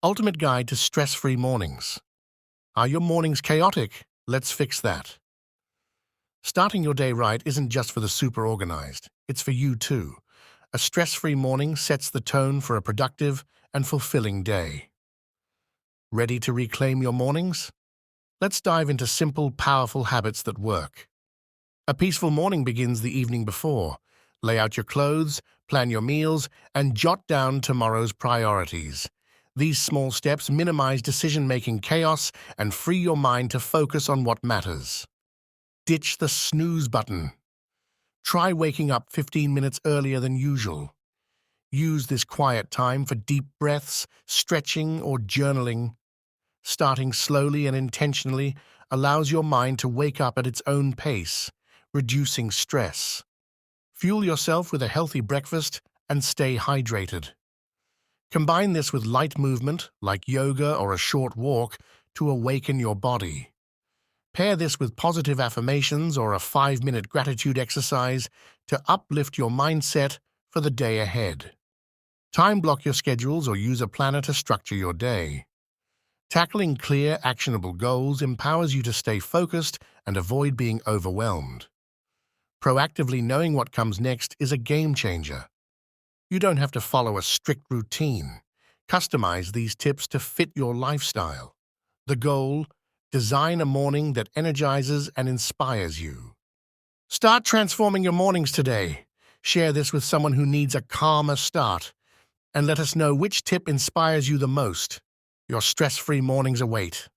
Ultimate Guide to Stress-Free Mornings. Are your mornings chaotic? Let's fix that. Starting your day right isn't just for the super organized, it's for you too. A stress-free morning sets the tone for a productive and fulfilling day. Ready to reclaim your mornings? Let's dive into simple, powerful habits that work. A peaceful morning begins the evening before. Lay out your clothes, plan your meals, and jot down tomorrow's priorities. These small steps minimize decision-making chaos and free your mind to focus on what matters. Ditch the snooze button. Try waking up 15 minutes earlier than usual. Use this quiet time for deep breaths, stretching, or journaling. Starting slowly and intentionally allows your mind to wake up at its own pace, reducing stress. Fuel yourself with a healthy breakfast and stay hydrated. Combine this with light movement, like yoga or a short walk, to awaken your body. Pair this with positive affirmations or a 5-minute gratitude exercise to uplift your mindset for the day ahead. Time block your schedules or use a planner to structure your day. Tackling clear, actionable goals empowers you to stay focused and avoid being overwhelmed. Proactively knowing what comes next is a game changer. You don't have to follow a strict routine. Customize these tips to fit your lifestyle. The goal: design a morning that energizes and inspires you. Start transforming your mornings today. Share this with someone who needs a calmer start, and let us know which tip inspires you the most. Your stress-free mornings await.